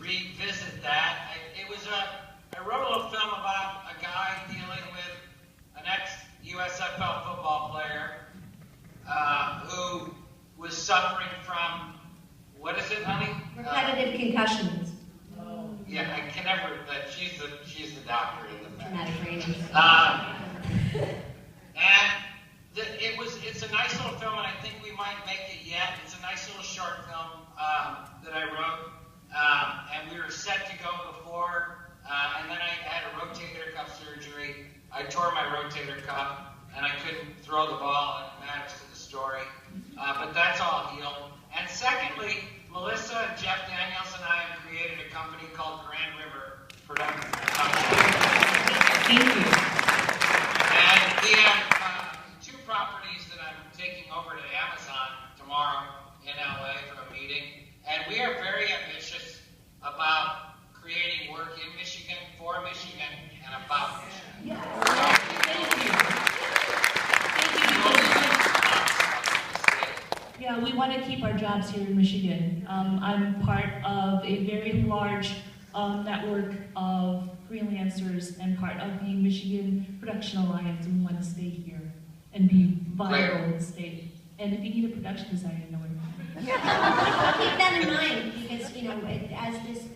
revisit that. I wrote a little film about a guy dealing with an ex-USFL football player who was suffering from, what is it, honey? Repetitive concussions. Yeah, I can never. She's the doctor in the Traumatic brain injury. And it's a nice little film, and I think we might make it yet. It's a nice little short film that I wrote, and we were set to go before, and then I had a rotator cuff surgery. I tore my rotator cuff, and I couldn't throw the ball, and it matters to the story. But that's all healed. And secondly, Melissa and Jeff Daniels and I have created a company called Grand River Production. Thank you. And we have 2 properties that I'm taking over to Amazon tomorrow in LA for a meeting. And we are very ambitious about creating work in Michigan, for Michigan, and about Michigan. Yeah. Thank you. Yeah, we want to keep our jobs here in Michigan. I'm part of a very large network of freelancers and part of the Michigan Production Alliance, and we want to stay here and be viable in the state. And if you need a production designer, you know where to find me. Keep that in mind, because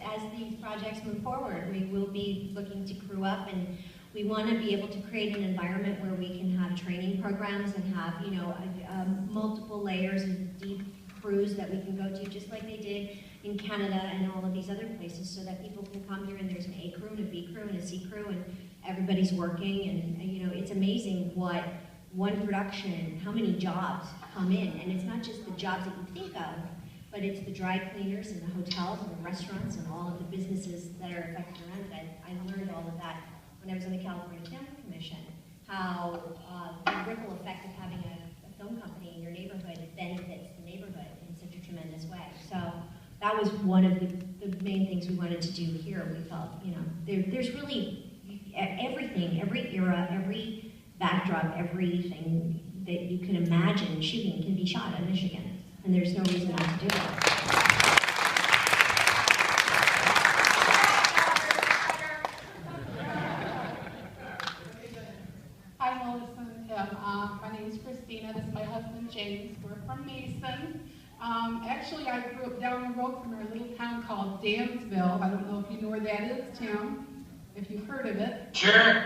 as these projects move forward, we will be looking to crew up, and we want to be able to create an environment where we can have training programs and have multiple layers of deep crews that we can go to, just like they did in Canada and all of these other places, so that people can come here and there's an A crew and a B crew and a C crew, and everybody's working. And it's amazing what one production, how many jobs come in, and it's not just the jobs that you think of, but it's the dry cleaners and the hotels and the restaurants and all of the businesses that are affected around it. I learned all of that when I was on the California Film Commission, how the ripple effect of having a film company in your neighborhood benefits the neighborhood in such a tremendous way. So that was one of the main things we wanted to do here. We felt, there's really everything, every era, every backdrop, everything that you can imagine shooting can be shot in Michigan, and there's no reason not to do it. My name is Christina. This is my husband James. We're from Mason. Actually, I grew up down the road from our little town called Dansville. I don't know if you know where that is, Tim, if you've heard of it. Sure.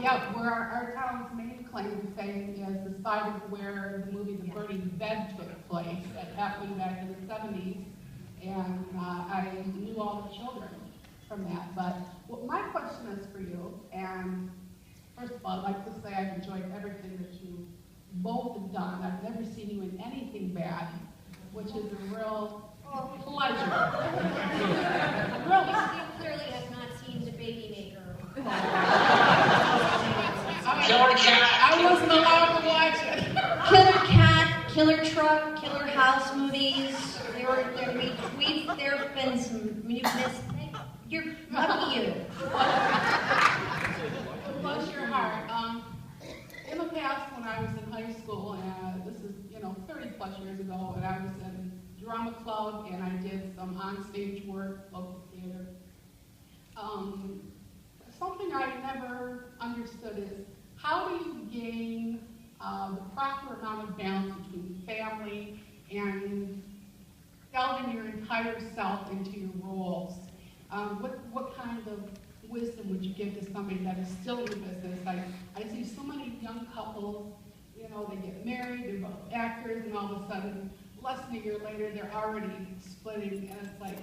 Yeah, where our town's main claim to fame is the site of where the movie The Burning Bed took place. That happened back in the 70s, and I knew all the children from that. But my question is for you, and first of all, I'd like to say I've enjoyed everything that you both have done. I've never seen you in anything bad, which is a real pleasure. Really? You clearly have not seen The Baby Maker. Killer Cat. I wasn't allowed to watch it. Killer Cat, Killer Truck, Killer House movies. There have been some you've missed. You're lucky you. Bless your heart. In the past, when I was in high school, this is 30 plus years ago, and I was in drama club, and I did some on-stage work, local theater. Something I never understood is, how do you gain the proper amount of balance between family and delving your entire self into your roles? What kind of wisdom would you give to somebody that is still in the business? I see so many young couples, they get married, they're both actors, and all of a sudden, less than a year later, they're already splitting, and it's like,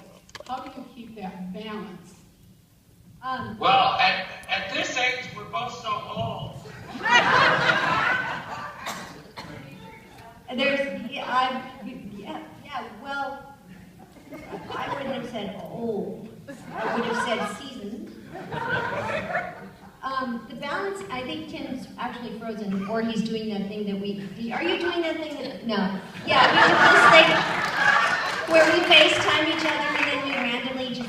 how do you keep that balance? Well, at this age, we're both so old. Well, I wouldn't have said old. I would have said seasoned. The balance, I think Tim's actually frozen, or he's doing that thing that are you doing that thing that, no. Yeah, we do this thing where we FaceTime each other and then we randomly just,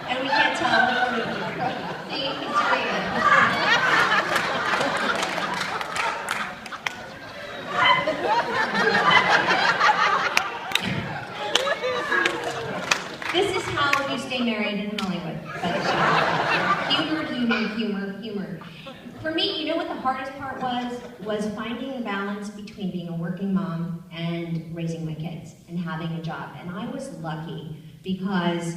and we can't tell if we're, see, he's doing it. you stay married in Hollywood. But humor. For me, you know what the hardest part was finding the balance between being a working mom and raising my kids and having a job. And I was lucky because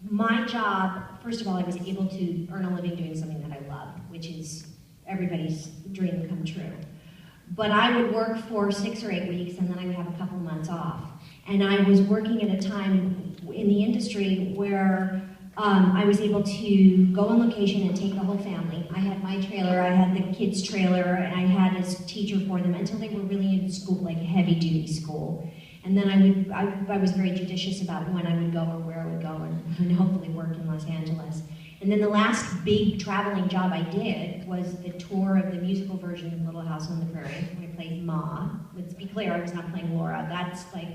my job, first of all, I was able to earn a living doing something that I love, which is everybody's dream come true. But I would work for 6 or 8 weeks and then I would have a couple months off. And I was working at a time in the industry where I was able to go on location and take the whole family. I had my trailer, I had the kids' trailer, and I had a teacher for them until they were really in school, like heavy-duty school. And then I was very judicious about when I would go or where I would go and hopefully work in Los Angeles. And then the last big traveling job I did was the tour of the musical version of Little House on the Prairie. I played Ma. Let's be clear, I was not playing Laura. That's like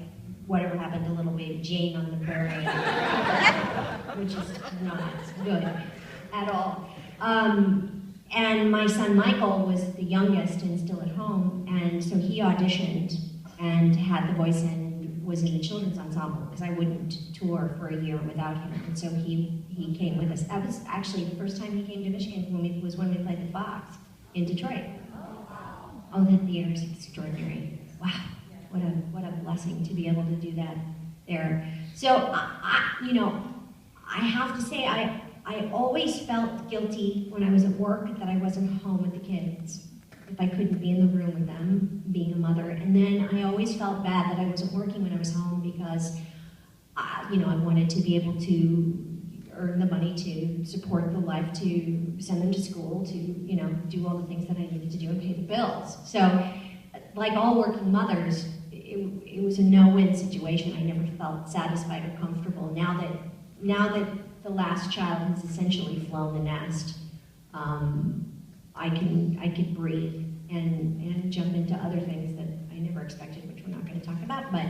whatever happened to little baby Jane on the prairie, which is not good at all. And my son Michael was the youngest and still at home, and so he auditioned and had the voice and was in the children's ensemble because I wouldn't tour for a year without him. And so he came with us. That was actually the first time he came to Michigan when we played the Fox in Detroit. Oh, the theater is extraordinary. Wow, what a blessing to be able to do that there. So, you know, I have to say I always felt guilty when I was at work that I wasn't home with the kids, if I couldn't be in the room with them, being a mother. And then I always felt bad that I wasn't working when I was home because, you know, I wanted to be able to earn the money to support the life, to send them to school, to, you know, do all the things that I needed to do and pay the bills. So, like all working mothers, it was a no-win situation. I never felt satisfied or comfortable. Now that the last child has essentially flown the nest, I could breathe and jump into other things that I never expected, which we're not going to talk about. But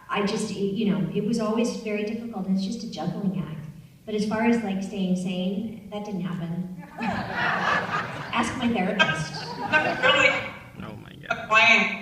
I just, you know, it was always very difficult. And it's just a juggling act. But as far as like staying sane, that didn't happen. Ask my therapist. Really? Oh my God. Playing